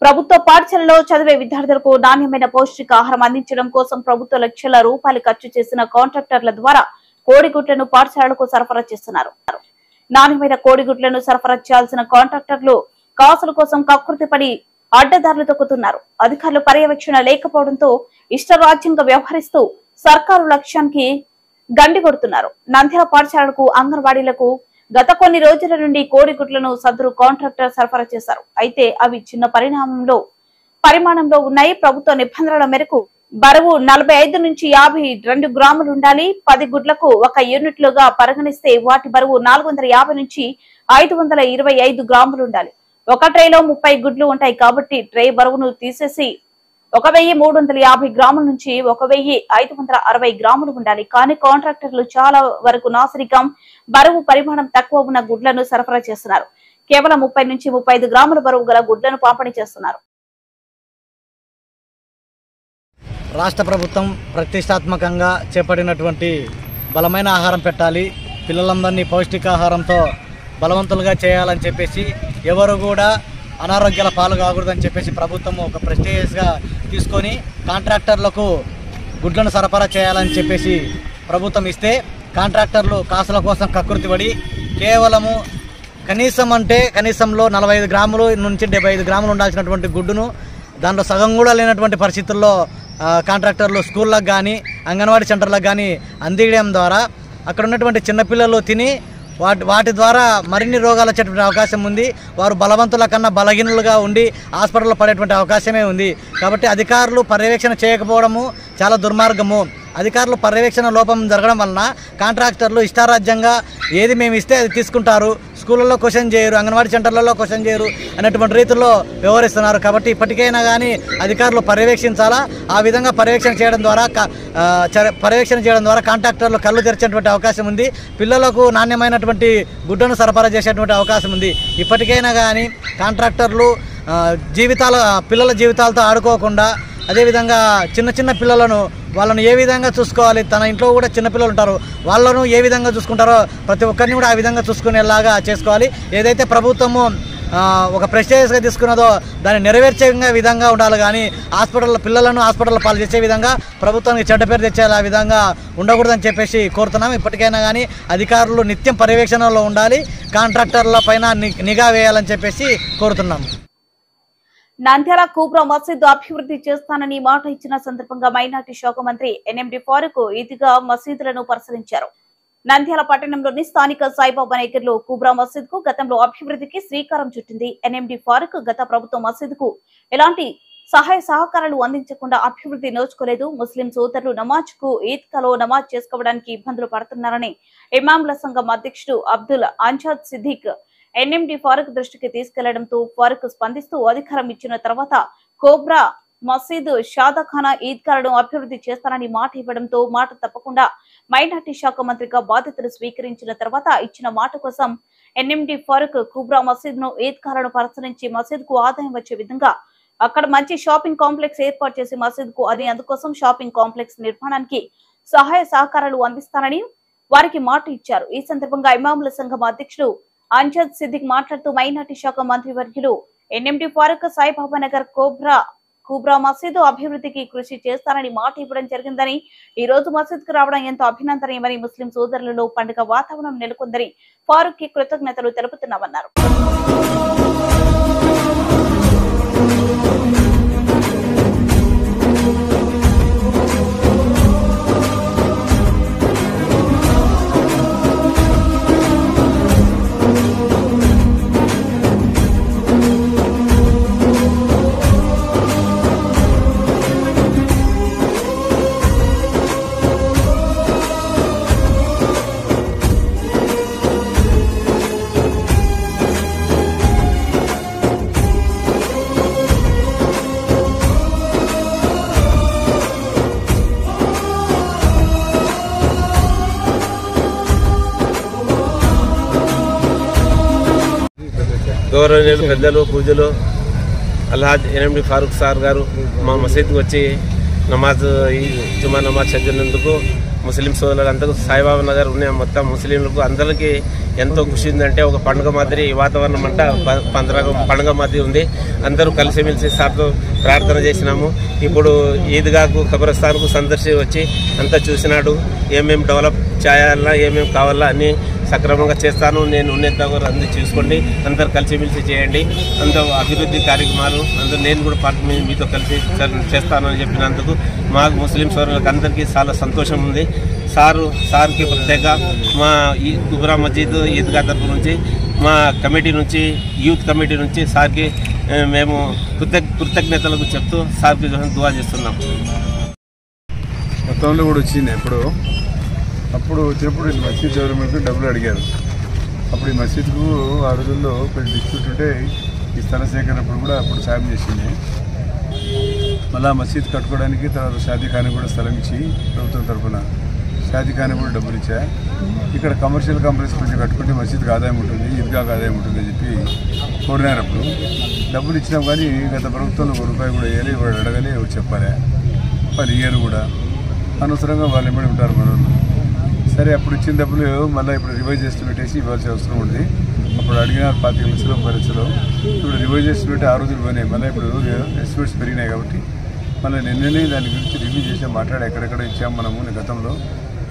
ప్రభుత్వ పాఠశాలలో చదివే విద్యార్థులకు నాణ్యమైన పౌష్టికాహారం అందించడం కోసం ప్రభుత్వ లక్షల రూపాయలు ఖర్చు చేసిన కాంట్రాక్టర్ల ద్వారా కోడిగుడ్లను పాఠశాలలకు సరఫరా చేస్తున్నారు. నాణ్యమైన కోడిగుడ్లను సరఫరా చేయాల్సిన కాంట్రాక్టర్లు కాసుల కోసం కకృతిపడి అడ్డదారులు తొక్కుతున్నారు. అధికారులు పర్యవేక్షణ లేకపోవడంతో ఇష్టరాజ్యంగా వ్యవహరిస్తూ సర్కారు లక్ష్యానికి గండి కొడుతున్నారు. నంద్యాల పాఠశాలలకు అంగన్వాడీలకు గత కొన్ని రోజుల నుండి కోడిగుడ్లను సదరు కాంట్రాక్టర్ సరఫరా చేశారు. అయితే అవి చిన్న పరిమాణంలో ఉన్నాయి. ప్రభుత్వ నిబంధనల మేరకు బరువు 45 నుంచి 52 గ్రాములు ఉండాలి. 10 గుడ్లకు 1 యూనిట్లుగా పరిగణిస్తే వాటి బరువు 450 నుంచి 525 గ్రాములు ఉండాలి. ఒక ట్రేలో 30 గుడ్లు ఉంటాయి కాబట్టి ట్రే బరువును తీసేసి 1350 గ్రాముల నుంచి 1560 గ్రాములు ఉండాలి. కానీ కాంట్రాక్టర్లు చాలా వరకు నాసిరకం బరువు పరిమాణం తక్కువ ఉన్న గుడ్లను సరఫరా చేస్తున్నారు. కేవలం 30 నుంచి 35 గ్రాముల బరువు గల గుడ్లను పంపిణీ చేస్తున్నారు. రాష్ట్ర ప్రభుత్వం ప్రతిష్టాత్మకంగా చేపట్టినటువంటి బలమైన ఆహారం పెట్టాలి, పిల్లలందరినీ పౌష్టికాహారంతో బలవంతులుగా చేయాలని చెప్పేసి ఎవరు కూడా అనారోగ్యాల పాలు కాకూడదని చెప్పేసి ప్రభుత్వం ఒక ప్రెస్టీజియస్గా తీసుకొని కాంట్రాక్టర్లకు గుడ్లను సరఫరా చేయాలని చెప్పేసి ప్రభుత్వం ఇస్తే కాంట్రాక్టర్లు కాసుల కోసం కకృతిపడి కేవలము కనీసంలో 45 గ్రాములు నుంచి 75 గ్రాములు ఉండాల్సినటువంటి గుడ్డును దాంట్లో సగం కూడా లేనటువంటి పరిస్థితుల్లో కాంట్రాక్టర్లు స్కూళ్ళకు కానీ అంగన్వాడీ సెంటర్లకు కానీ అందించడం ద్వారా అక్కడ ఉన్నటువంటి చిన్నపిల్లలు తిని వాటి ద్వారా మరిన్ని రోగాలు వచ్చేటువంటి అవకాశం ఉంది. వారు బలవంతుల కన్నా బలహీనులుగా ఉండి హాస్పిటల్లో పడేటువంటి అవకాశమే ఉంది. కాబట్టి అధికారులు పర్యవేక్షణ చేయకపోవడము చాలా దుర్మార్గము. అధికారులు పర్యవేక్షణ లోపం జరగడం వలన కాంట్రాక్టర్లు ఇష్టారాజ్యంగా ఏది మేము ఇస్తే అది తీసుకుంటారు, స్కూళ్ళలో క్వశ్చన్ చేయరు, అంగన్వాడీ సెంటర్లలో క్వశ్చన్ చేయరు అనేటువంటి రీతిలో వ్యవహరిస్తున్నారు. కాబట్టి ఇప్పటికైనా కానీ అధికారులు పర్యవేక్షించాలా. ఆ విధంగా పర్యవేక్షణ చేయడం ద్వారా కాంట్రాక్టర్లు కళ్ళు తెరిచేటువంటి అవకాశం ఉంది. పిల్లలకు నాణ్యమైనటువంటి గుడ్డను సరఫరా చేసేటువంటి అవకాశం ఉంది. ఇప్పటికైనా కానీ కాంట్రాక్టర్లు పిల్లల జీవితాలతో ఆడుకోకుండా అదేవిధంగా చిన్న పిల్లలను వాళ్ళను ఏ విధంగా చూసుకోవాలి, తన ఇంట్లో కూడా చిన్నపిల్లలు ఉంటారు, వాళ్ళను ఏ విధంగా చూసుకుంటారో ప్రతి ఒక్కరిని కూడా ఆ విధంగా చూసుకునేలాగా చేసుకోవాలి. ఏదైతే ప్రభుత్వము ఒక ప్రెస్టీజియస్గా తీసుకున్నదో దాన్ని నెరవేర్చే విధంగా ఉండాలి. కానీ పిల్లలను హాస్పిటల్లో పాలు చేసే విధంగా ప్రభుత్వానికి చెడ్డ పేరు తెచ్చేలా విధంగా ఉండకూడదని చెప్పేసి కోరుతున్నాం. ఇప్పటికైనా కానీ అధికారులు నిత్యం పర్యవేక్షణలో ఉండాలి, కాంట్రాక్టర్ల పైన నిఘా వేయాలని చెప్పేసి కోరుతున్నాం. నంద్యాల కుబ్రా మసీదు అభివృద్ధి చేస్తానని మాట ఇచ్చిన సందర్భంగా మైనార్టీ శాఖ మంత్రి ఎన్ఎండి ఫారూక్ ఈద్గా మసీదులను పరిశీలించారు. నంద్యాల పట్టణంలోని స్థానిక సాయిబాబా నగర్లో కుబ్రా మసీదుకు గతంలో అభివృద్ధికి శ్రీకారం చుట్టింది. ఎన్ఎండి ఫారూక్ గత ప్రభుత్వం మసీదుకు ఎలాంటి సహాయ సహకారాలు అందించకుండా అభివృద్ధి నోచుకోలేదు. ముస్లిం సోదరులు నమాజ్కు ఈద్గాలో నమాజ్ చేసుకోవడానికి ఇబ్బందులు పడుతున్నారని ఇమాంల సంఘం అధ్యక్షుడు అబ్దుల్ అంజాద్ సిద్దిక్ ఎన్ఎండి ఫారూక్ దృష్టికి తీసుకెళ్లడంతో ఫారూక్ స్పందిస్తూ అధికారం ఇచ్చిన తర్వాత కోబ్రా మసీదు షాదాఖానా ఈద్గాలను అభివృద్ధి చేస్తానని మాట ఇవ్వడంతో మాట తప్పకుండా మైనార్టీ శాఖ మంత్రిగా బాధ్యతలు స్వీకరించిన తర్వాత ఇచ్చిన మాట కోసం ఎన్ఎండి ఫారూక్ కుబ్రా మసీదును ఈద్గాలను పరిశీలించి మసీదుకు ఆదాయం వచ్చే విధంగా అక్కడ మంచి షాపింగ్ కాంప్లెక్స్ ఏర్పాటు చేసి మసీదుకు అందుకోసం షాపింగ్ కాంప్లెక్స్ నిర్మాణానికి సహాయ సహకారాలు అందిస్తానని వారికి మాట ఇచ్చారు. ఈ సందర్భంగా ఇమాముల సంఘం అధ్యక్షుడు అంజద్ సిద్దిక్ మాట్లాడుతూ మైనార్టీ శాఖ మంత్రి వర్యులు ఎన్ఎండి ఫారూక్ సాయిబాబా నగర్ కుబ్రా మసీదు అభివృద్ధికి కృషి చేస్తానని మాట ఇవ్వడం జరిగిందని, ఈ రోజు మసీదుకు రావడం ఎంతో అభినందనీయమని, ముస్లిం సోదరులలో పండుగ వాతావరణం నెలకొందని ఫారూక్ కి కృతజ్ఞతలు తెలుపుతున్నామన్నారు. గౌరవనీయులు పెద్దలు పూజలు అల్హాజ్ ఎన్ఎండి ఫారూక్ సార్ గారు మా మసీద్కి వచ్చి జుమా నమాజ్ చదివినందుకు ముస్లిం సోదరులందరూ సాయిబాబా నగర్ ఉన్న మొత్తం ముస్లింలకు అందరికీ ఎంతో ఖుషి ఉందంటే ఒక పండుగ మాదిరి వాతావరణం అంట పండుగ మాదిరి ఉంది. అందరూ కలిసిమెలిసి సార్తో ప్రార్థన చేసినాము. ఇప్పుడు ఈద్గాకు ఖబరస్థాన్కు సందర్శి వచ్చి అంతా చూసినాడు. ఏమేమి డెవలప్ చేయాలా ఏమేమి కావాలా అన్నీ సక్రమంగా చేస్తాను, నేను ఉన్నత దగ్గర అందరూ చూసుకోండి, అందరు కలిసిమెలిసి చేయండి, అందరూ అభివృద్ధి కార్యక్రమాలు అందరూ నేను కూడా మీతో కలిసి చేస్తానని చెప్పినందుకు మాకు ముస్లిం సోదరులకు అందరికీ చాలా సంతోషం ఉంది. సార్కి ప్రత్యేక మా ఈ కుబ్రా మస్జిద్ ఈద్గా తరఫు నుంచి మా కమిటీ నుంచి యూత్ కమిటీ నుంచి సార్కి మేము కృతజ్ఞతలకు చెప్తూ సార్కి దువా చేస్తున్నాం. మొత్తంలో కూడా వచ్చింది అప్పుడు వచ్చినప్పుడు మసీద్ గవర్నమెంట్కి డబ్బులు అడిగారు. అప్పుడు ఈ మసీద్కు ఆ రోజుల్లో కొంచెం డిస్ప్యూట్ ఉంటే ఈ స్థల సేకరణప్పుడు కూడా అప్పుడు సాయం చేసింది. మళ్ళీ మసీద్ కట్టుకోవడానికి తర్వాత షాదీఖానా కూడా స్థలం ఇచ్చి ప్రభుత్వం తరఫున షాదీఖానా కూడా డబ్బులు ఇచ్చా. ఇక్కడ కమర్షియల్ కాంప్లెక్స్ కొంచెం కట్టుకుంటే మసీద్కి ఆదాయం ఉంటుంది, ఈద్గాకు ఆదాయం ఉంటుంది అని చెప్పి కోరినారు. అప్పుడు డబ్బులు ఇచ్చినాం కానీ గత ప్రభుత్వంలో ₹1 కూడా వేయాలి, వాడు అడగాలి, ఎవరు చెప్పాలి, వాళ్ళు ఇయ్యరు కూడా. అనవసరంగా వాళ్ళు ఎమ్మడి ఉంటారు మనోళ్ళు. సరే అప్పుడు ఇచ్చిన డబ్బులు మళ్ళీ ఇప్పుడు రివైజ్ ఎస్టిమేట్ వేసి ఇవ్వాల్సిన అవసరం ఉంది. అప్పుడు అడిగిన 25 లక్షలు 10 లక్షలు, ఇప్పుడు రివైజ్ ఎస్టిమేట్ ఆ రోజులు పోయినాయి. మళ్ళీ ఇప్పుడు ఎస్టిమేట్స్ పెరిగినాయి కాబట్టి మళ్ళీ నిన్ననే దాని గురించి రివ్యూ చేసి మాట్లాడి ఎక్కడెక్కడ ఇచ్చాము మనము గతంలో,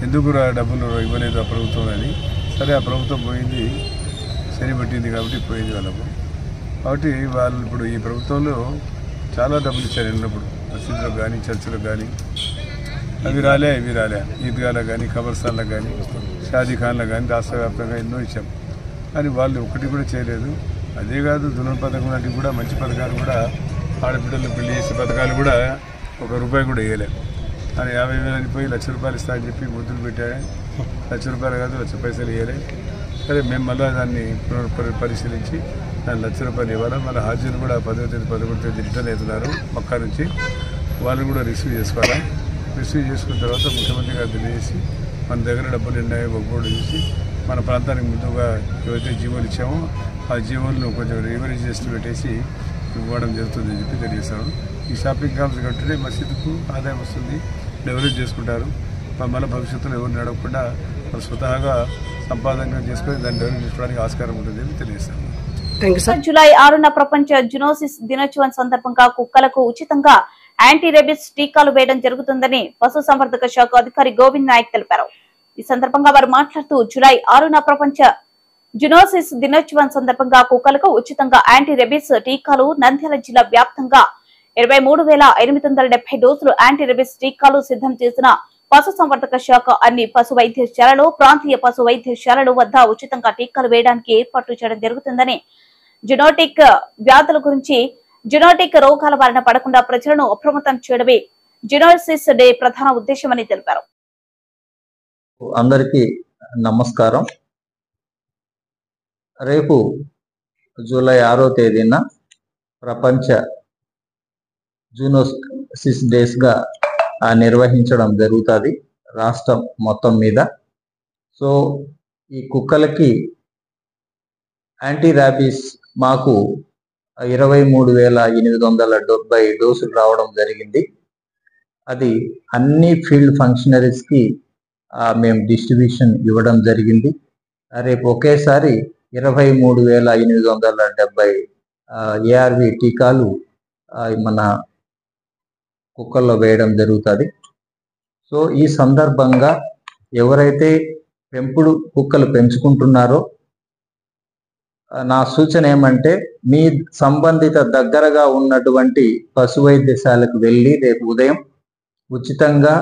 ఎందుకు డబ్బులు ఇవ్వలేదు ఆ ప్రభుత్వం అని. సరే ఆ ప్రభుత్వం పోయింది, శని పట్టింది కాబట్టి పోయింది వాళ్ళకు. కాబట్టి వాళ్ళు ఇప్పుడు ఈ ప్రభుత్వంలో చాలా డబ్బులు ఇచ్చారు ఎన్నప్పుడు, మసీదులకు కానీ చర్చిలకు కానీ, అవి రాలే ఈద్గాలకు కానీ ఖబర్స్థాన్లకు కానీ షాదీఖాన్లకు కానీ రాష్ట్ర వ్యాప్తంగా ఎన్నో ఇచ్చాం. కానీ వాళ్ళు ఒకటి కూడా చేయలేదు. అదే కాదు దుల్హన్ పథకం లాంటివి కూడా మంచి పథకాలు కూడా, ఆడబిడ్డలు పెళ్లి చేసే పథకాలు కూడా ₹1 కూడా వేయలేదు. అని 50,000 అని పోయి ₹1,00,000 ఇస్తా అని చెప్పి ముద్దులు పెట్టాడు. ₹1,00,000 కాదు, ₹1,00,000 వేయలే. సరే మేము మళ్ళీ దాన్ని పరిశీలించి దాన్ని ₹1,00,000 ఇవ్వాలి. మళ్ళీ హాజీలు కూడా 10వ తేదీ 11వ తేదీ రిటర్న్ అవుతున్నారు మక్కా నుంచి, వాళ్ళు కూడా రిసీవ్ చేసుకోవాలి. రిసీవ్ చేసుకున్న తర్వాత ముఖ్యమంత్రి గారు తెలియజేసి మన దగ్గర డబ్బులు ఉన్నాయో ఒప్పుకోడు చూసి మన ప్రాంతానికి ముందుగా ఏవైతే జీవోలు ఇచ్చామో ఆ జీవోలను కొంచెం రివైజ్ చేసి పెట్టేసి ఇవ్వడం జరుగుతుందని చెప్పి తెలియజేశారు. ఈ షాపింగ్ కాంప్లెక్స్ కట్టితే మసీదుకు ఆదాయం వస్తుంది, డెవలప్ చేసుకుంటారు. మళ్ళీ భవిష్యత్తులో ఎవరిని అడగకుండా వాళ్ళు స్వతహాగా సంపాదన చేసుకొని దాన్ని డెవలప్ చేసుకోవడానికి ఆస్కారం ఉంటుందని తెలియజేశారు. జూలై 6న ప్రపంచ జునోసిస్ దినోత్సవం సందర్భంగా కుక్కలకు ఉచితంగా యాంటీ రేబిస్ టీకాలు వేయడం జరుగుతుందని పశుసంవర్ధక శాఖ అధికారి గోవింద్ నాయక్ తెలిపారు. ఈ సందర్భంగా వారు మాట్లాడుతూ జూలై 6న ప్రపంచ జునోసిస్ దినోత్సవం సందర్భంగా కుక్కలకు ఉచితంగా యాంటీ రేబిస్ టీకాలు నంద్యాల జిల్లా వ్యాప్తంగా 23,870 డోసులు యాంటీ రేబిస్ టీకాలు సిద్ధం చేసిన పశుసంవర్ధక శాఖ అన్ని పశు వైద్యశాలలు, ప్రాంతీయ పశు వైద్యశాలలు వద్ద ఉచితంగా టీకాలు వేయడానికి ఏర్పాట్లు చేయడం జరుగుతుందని, జునోటిక్ వ్యాధుల గురించి జునోటిక్ రోగాల బారిన పడకుండా ప్రజలను అప్రమత్తం చేయడమే జునోసిస్ డే ప్రధాన ఉద్దేశమని తెలిపారు. అందరికీ నమస్కారం. రేపు జూలై 6వ తేదీన ప్రపంచ జునోసిస్ డేస్ గా నిర్వహించడం జరుగుతుంది రాష్ట్రం మొత్తం మీద. సో ఈ కుక్కలకి యాంటీ ర్యాబీస్ మాకు 23,870 డోసులు రావడం జరిగింది. అది అన్ని ఫీల్డ్ ఫంక్షనరీస్ కి మేము డిస్ట్రిబ్యూషన్ ఇవ్వడం జరిగింది. రేపు ఒకేసారి 23,870 ఏఆర్వి టీకాలు మన కుక్కల్లో వేయడం జరుగుతుంది. సో ఈ సందర్భంగా ఎవరైతే పెంపుడు కుక్కలు పెంచుకుంటున్నారో నా సూచన ఏమంటే, మీ సంబంధిత దగ్గరగా ఉన్నటువంటి పశు వైద్యశాలకు వెళ్ళి రేపు ఉదయం ఉచితంగా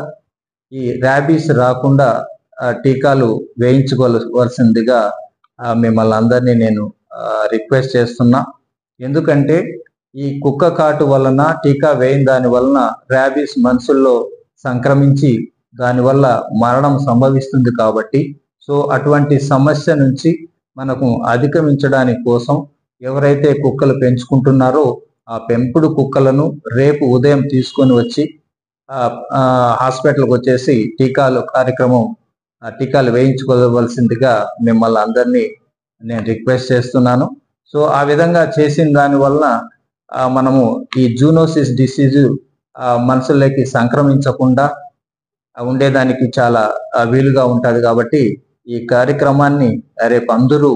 ఈ ర్యాబీస్ రాకుండా టీకాలు వేయించుకోవాల్సిందిగా మిమ్మల్ని అందరినీ నేను రిక్వెస్ట్ చేస్తున్నా. ఎందుకంటే ఈ కుక్క కాటు వలన, టీకా వేయిన దాని వలన ర్యాబీస్ మనుషుల్లో సంక్రమించి దానివల్ల మరణం సంభవిస్తుంది. కాబట్టి సో అటువంటి సమస్య నుంచి మనకు అధిగమించడానికి కోసం ఎవరైతే కుక్కలు పెంచుకుంటున్నారో ఆ పెంపుడు కుక్కలను రేపు ఉదయం తీసుకొని వచ్చి హాస్పిటల్కి వచ్చేసి టీకాలు వేయించుకోవలసిందిగా మిమ్మల్ని అందరినీ నేను రిక్వెస్ట్ చేస్తున్నాను. సో ఆ విధంగా చేసిన దాని వలన మనము ఈ జూనోసిస్ డిసీజు మనుషుల్లోకి సంక్రమించకుండా ఉండేదానికి చాలా వీలుగా ఉంటుంది. కాబట్టి ఈ కార్యక్రమాన్ని రేపు అందరూ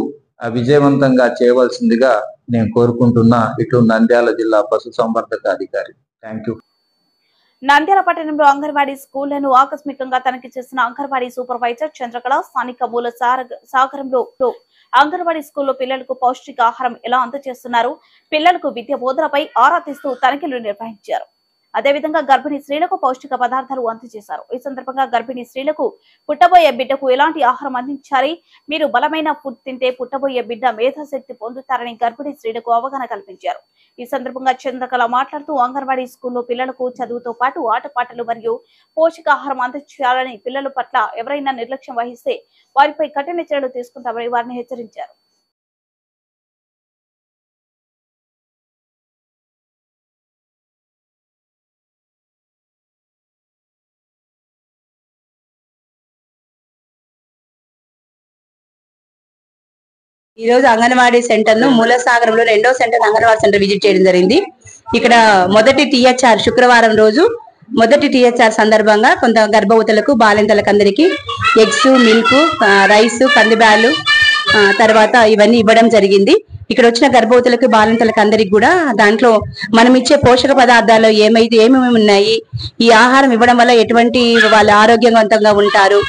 విజయవంతంగా చేయవలసిందిగా నేను కోరుకుంటున్నా. ఇటు నంద్యాల జిల్లా పశుసంవర్ధక అధికారి. Thank you. నంద్యాల పట్టణంలో అంగన్వాడీ స్కూళ్లను ఆకస్మికంగా తనిఖీ చేసిన అంగన్వాడీ సూపర్వైజర్ చంద్రకళ స్థానిక మూల సాగరంలో అంగన్వాడీ స్కూల్లో పిల్లలకు పౌష్టికాహారం ఎలా అందజేస్తున్నారు, పిల్లలకు విద్య బోధనపై ఆరా తీస్తూ తనిఖీలు నిర్వహించారు. అదేవిధంగా గర్భిణీ స్త్రీలకు పౌష్టిక పదార్థాలు అందజేశారు. ఈ సందర్భంగా గర్భిణీ స్త్రీలకు పుట్టబోయే బిడ్డకు ఎలాంటి ఆహారం అందించాలి, మీరు బలమైన ఫుడ్ తింటే పుట్టబోయే బిడ్డ మేధాశక్తి పొందుతారని గర్భిణీ స్త్రీలకు అవగాహన కల్పించారు. ఈ సందర్భంగా చంద్రకళ మాట్లాడుతూ అంగన్వాడీ స్కూల్లో పిల్లలకు చదువుతో పాటు ఆటపాటలు మరియు పోషకాహారం అందించాలని, పిల్లల పట్ల ఎవరైనా నిర్లక్ష్యం వహిస్తే వారిపై కఠిన చర్యలు తీసుకుంటామని వారిని హెచ్చరించారు. ఈ రోజు అంగన్వాడీ సెంటర్ ను మూలసాగరంలో 2వ సెంటర్ అంగన్వాడీ సెంటర్ విజిట్ చేయడం జరిగింది. ఇక్కడ మొదటి టీహెచ్ఆర్ శుక్రవారం రోజు మొదటి టీహెచ్ఆర్ సందర్భంగా కొంత గర్భవతులకు బాలింతలకు అందరికీ ఎగ్స్, మిల్క్, రైస్, కందిబ్యాలు తర్వాత ఇవన్నీ ఇవ్వడం జరిగింది. ఇక్కడ వచ్చిన గర్భవతులకు బాలింతలకు అందరికి కూడా దాంట్లో మనం ఇచ్చే పోషక పదార్థాలు ఏమేమి ఉన్నాయి, ఈ ఆహారం ఇవ్వడం వల్ల ఎటువంటి వాళ్ళు ఆరోగ్యవంతంగా ఉంటారు,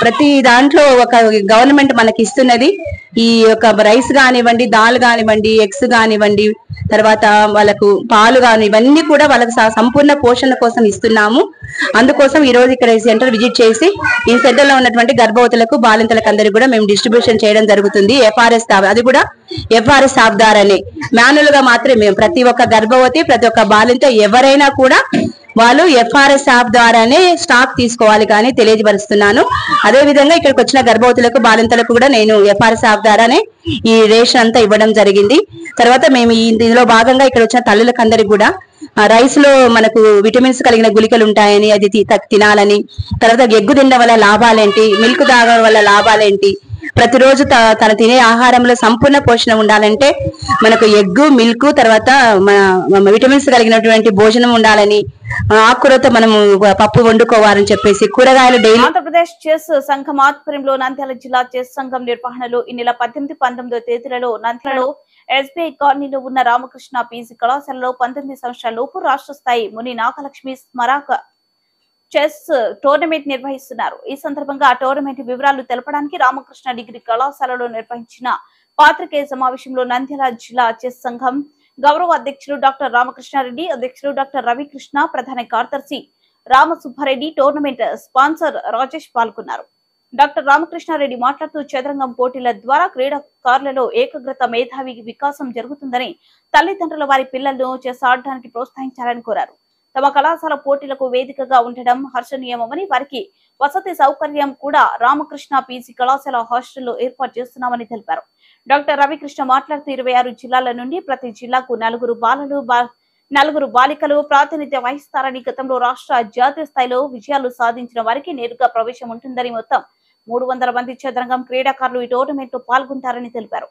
ప్రతి దాంట్లో ఒక గవర్నమెంట్ మనకి ఇస్తున్నది. ఈ యొక్క రైస్ కానివ్వండి, దాల్ కానివ్వండి, ఎగ్స్ కానివ్వండి, తర్వాత వాళ్ళకు పాలు కాని ఇవన్నీ కూడా వాళ్ళకి సంపూర్ణ పోషణ కోసం ఇస్తున్నాము. అందుకోసం ఈ రోజు ఇక్కడ ఈ సెంటర్ విజిట్ చేసి ఈ సెంటర్ లో ఉన్నటువంటి గర్భవతులకు బాలింతలకు అందరికి కూడా మేము డిస్ట్రిబ్యూషన్ చేయడం జరుగుతుంది. FRS అది కూడా FRS సాబ్దారని మాన్యువల్ గా మాత్రమే ప్రతి ఒక్క గర్భవతి ప్రతి ఒక్క బాలింత ఎవరైనా కూడా వాళ్ళు FRS యాప్ ద్వారానే స్టాక్ తీసుకోవాలి కానీ తెలియజపరుస్తున్నాను. అదే విధంగా ఇక్కడికి వచ్చిన గర్భవతులకు బాలింతలకు కూడా నేను FRS యాప్ ద్వారానే ఈ రేషన్ అంతా ఇవ్వడం జరిగింది. తర్వాత మేము ఇందులో భాగంగా ఇక్కడ వచ్చిన తల్లులకు అందరికి కూడా రైస్ లో మనకు విటమిన్స్ కలిగిన గుళికలు ఉంటాయని అది తినాలని, తర్వాత ఎగ్గు తినడం వల్ల లాభాలేంటి, మిల్క్ తాగడం వల్ల లాభాలేంటి, ప్రతిరోజు తన తినే ఆహారంలో సంపూర్ణ పోషణ ఉండాలంటే మనకు ఎగ్గు, మిల్క్, తర్వాత విటమిన్స్ కలిగినటువంటి భోజనం ఉండాలని, ఆకుకూరతో మనము పప్పు వండుకోవాలని చెప్పేసి కూరగాయలు డైలీ. ఆంధ్రప్రదేశ్ చెస్ సంఘం ఆధ్వర్యంలో నంద్యాల జిల్లా చెస్ సంఘం నిర్వహణలో ఈ నెల 18, 19 తేదీలలో నంద్యాలలో SBI కాలనీలో ఉన్న రామకృష్ణ PG కళాశాలలో 19 సంవత్సరాల లోపు రాష్ట్ర స్థాయి ముని నాగలక్ష్మి స్మారక చెస్ టోర్నమెంట్ నిర్వహిస్తున్నారు. ఈ సందర్భంగా ఆ టోర్నమెంట్ వివరాలు తెలపడానికి రామకృష్ణ డిగ్రీ కళాశాలలో నిర్వహించిన పాత్రికేయ సమావేశంలో నంద్యాల జిల్లా చెస్ సంఘం గౌరవ అధ్యక్షులు డాక్టర్ రామకృష్ణారెడ్డి, అధ్యక్షులు డాక్టర్ రవికృష్ణ, ప్రధాన కార్యదర్శి రామసుబ్బారెడ్డి, టోర్నమెంట్ స్పాన్సర్ రాజేష్ పాల్గొన్నారు. డాక్టర్ రామకృష్ణారెడ్డి మాట్లాడుతూ చదరంగం పోటీల ద్వారా క్రీడాకారులలో ఏకాగ్రత, మేధావి వికాసం జరుగుతుందని, తల్లిదండ్రుల వారి పిల్లలను చెస్ ఆడడానికి ప్రోత్సహించాలని కోరారు. తమ కళాశాల పోటీలకు వేదికగా ఉండడం హర్షణీయమని, వారికి వసతి సౌకర్యం కూడా రామకృష్ణ PG కళాశాల హాస్టల్లో ఏర్పాటు చేస్తున్నామని తెలిపారు. డాక్టర్ రవికృష్ణ మాట్లాడుతూ 26 జిల్లాల నుండి ప్రతి జిల్లాకు 4 బాలికలు ప్రాతినిధ్యం వహిస్తారని, గతంలో రాష్ట్ర, జాతీయ స్థాయిలో విజయాలు సాధించిన వారికి నేరుగా ప్రవేశం ఉంటుందని, మొత్తం 300 మంది చదరంగం క్రీడాకారులు ఈ టోర్నమెంట్ లో పాల్గొంటారని తెలిపారు.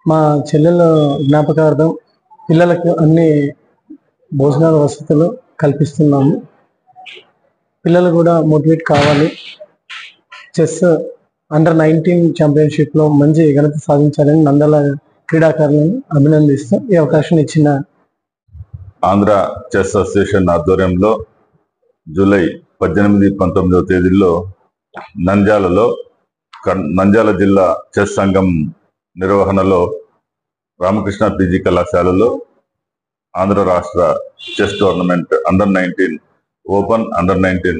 మా చెల్లెల జ్ఞాపకార్థం పిల్లలకు అన్ని భోజనాల వసతులు కల్పిస్తున్నాము. పిల్లలు కూడా మోటివేట్ కావాలి. చెస్ అండర్ 19 ఛాంపియన్షిప్లో మంచి ఘనత సాధించాలని నంద్యాల క్రీడాకారులను అభినందిస్తూ ఈ అవకాశం ఇచ్చిన ఆంధ్ర చెస్ అసోసియేషన్ ఆధ్వర్యంలో జూలై 18, 19 తేదీల్లో నంద్యాల జిల్లా చెస్ సంఘం నిర్వహణలో రామకృష్ణ PG కళాశాలలో ఆంధ్ర రాష్ట్ర chess tournament under 19 open, under 19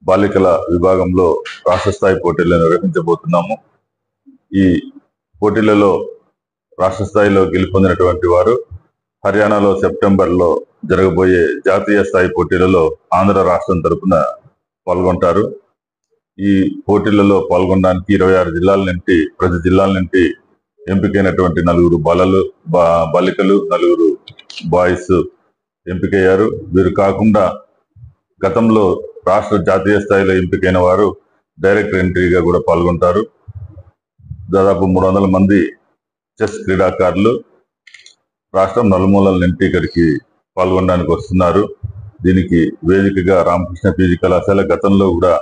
బాలికల విభాగంలో రాష్ట్ర స్థాయి పోటీలు నిర్వహించబోతున్నాము. ఈ పోటీలలో రాష్ట్ర స్థాయిలో గెలుపొందినటువంటి వారు హర్యానాలో సెప్టెంబర్లో జరగబోయే జాతీయ స్థాయి పోటీలలో ఆంధ్ర రాష్ట్రం తరపున పాల్గొంటారు. ఈ పోటీలలో పాల్గొనడానికి 26 జిల్లాల నుండి, ప్రతి జిల్లాల నుండి ఎంపికైనటువంటి 4 బాలికలు, 4 బాయ్స్ ఎంపికయ్యారు. వీరు కాకుండా గతంలో రాష్ట్ర, జాతీయ స్థాయిలో ఎంపికైన వారు డైరెక్ట్ ఎంట్రీగా కూడా పాల్గొంటారు. దాదాపు 300 మంది చెస్ క్రీడాకారులు రాష్ట్రం నలుమూలల నుంచి ఇక్కడికి పాల్గొనడానికి వస్తున్నారు. దీనికి వేదికగా రామకృష్ణ పీజీ కళాశాల గతంలో కూడా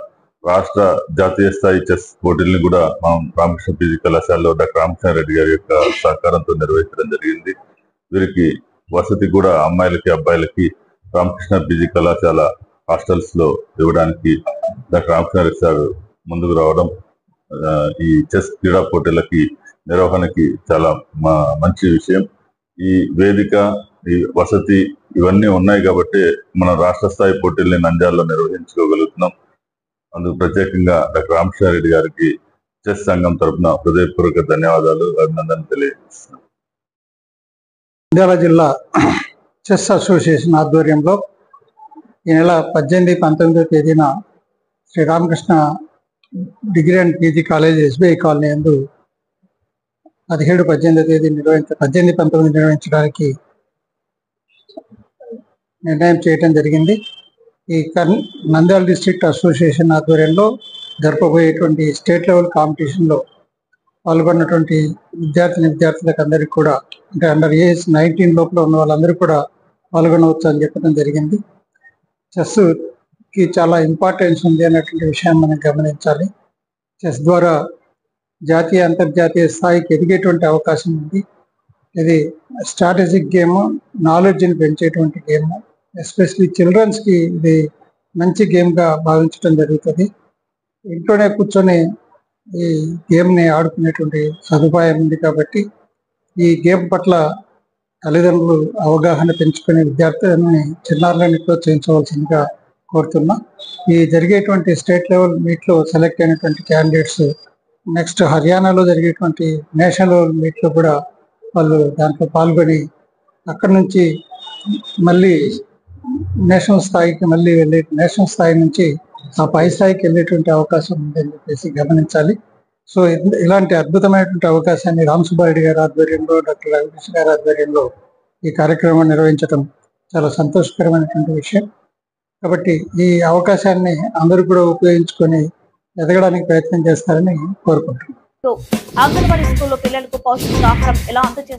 రాష్ట్ర జాతీయ స్థాయి చెస్ పోటీలను కూడా మనం రామకృష్ణ పీజీ కళాశాలలో డాక్టర్ రామకృష్ణారెడ్డి గారి యొక్క సహకారంతో నిర్వహించడం జరిగింది. వీరికి వసతి కూడా అమ్మాయిలకి అబ్బాయిలకి రామకృష్ణ పీజీ కళాశాల హాస్టల్స్ లో ఇవ్వడానికి డాక్టర్ రామకృష్ణారెడ్డి సార్ ముందుకు రావడం ఈ చెస్ క్రీడా పోటీలకి నిర్వహణకి చాలా మంచి విషయం. ఈ వేదిక, ఈ వసతి ఇవన్నీ ఉన్నాయి కాబట్టి మన రాష్ట్ర స్థాయి పోటీల్ని నంద్యాలలో నిర్వహించుకోగలుగుతున్నాం. అందుకు ప్రత్యేకంగా డాక్టర్ రామకృష్ణారెడ్డి గారికి చెస్ సంఘం తరఫున హృదయపూర్వక ధన్యవాదాలు, అభినందనలు తెలియజేస్తున్నాం. నంద్యాల జిల్లా చెస్ అసోసియేషన్ ఆధ్వర్యంలో ఈ నెల 18, 19వ తేదీన Sri Ramakrishna degree and PG college SBI colony యందు 17, 18వ తేదీ 18, 19 నిర్వహించడానికి నిర్ణయం చేయడం జరిగింది. ఈ నంద్యాల డిస్ట్రిక్ట్ అసోసియేషన్ ఆధ్వర్యంలో జరపబోయేటువంటి స్టేట్ లెవెల్ కాంపిటీషన్లో పాల్గొన్నటువంటి విద్యార్థులకు అందరికీ కూడా, అంటే అండర్ ఏజ్ 19 లోపల ఉన్న వాళ్ళందరూ కూడా పాల్గొనవచ్చు అని చెప్పడం జరిగింది. చెస్కి చాలా ఇంపార్టెన్స్ ఉంది అన్నటువంటి విషయాన్ని మనం గమనించాలి. చెస్ ద్వారా జాతీయ అంతర్జాతీయ స్థాయికి ఎదిగేటువంటి అవకాశం ఉంది. ఇది స్ట్రాటజిక్ గేమ్, నాలెడ్జ్ని పెంచేటువంటి గేమ్. ఎస్పెషలీ చిల్డ్రన్స్కి ఇది మంచి గేమ్గా భావించడం జరుగుతుంది. ఇంట్లోనే కూర్చొని ఈ గేమ్ని ఆడుకునేటువంటి సదుపాయం ఉంది కాబట్టి ఈ గేమ్ పట్ల తల్లిదండ్రులు అవగాహన పెంచుకునే విద్యార్థులని చిన్నారులని ప్రోత్సహించవలసిందిగా కోరుతున్నా. ఈ జరిగేటువంటి స్టేట్ లెవెల్ మీట్లో సెలెక్ట్ అయినటువంటి క్యాండిడేట్స్ నెక్స్ట్ హర్యానాలో జరిగేటువంటి నేషనల్ లెవెల్ మీట్లో కూడా వాళ్ళు దాంట్లో పాల్గొని అక్కడి నుంచి మళ్ళీ నేషనల్ స్థాయికి నేషనల్ స్థాయి నుంచి ఆ పై స్థాయికి వెళ్ళేటువంటి అవకాశం ఉందని చెప్పేసి గమనించాలి. సో ఇలాంటి అద్భుతమైనటువంటి అవకాశాన్ని రామసుబ్బారెడ్డి గారి ఆధ్వర్యంలో, డాక్టర్ రవికృష్ణ గారి ఆధ్వర్యంలో ఈ కార్యక్రమం నిర్వహించడం చాలా సంతోషకరమైనటువంటి విషయం. కాబట్టి ఈ అవకాశాన్ని అందరూ కూడా ఉపయోగించుకొని ఎదగడానికి ప్రయత్నం చేస్తారని కోరుకుంటున్నాను. అంగన్వాడీ స్కూల్లో పిల్లలకు పౌష్టికాహారం ఎలా అందజేస్తారు?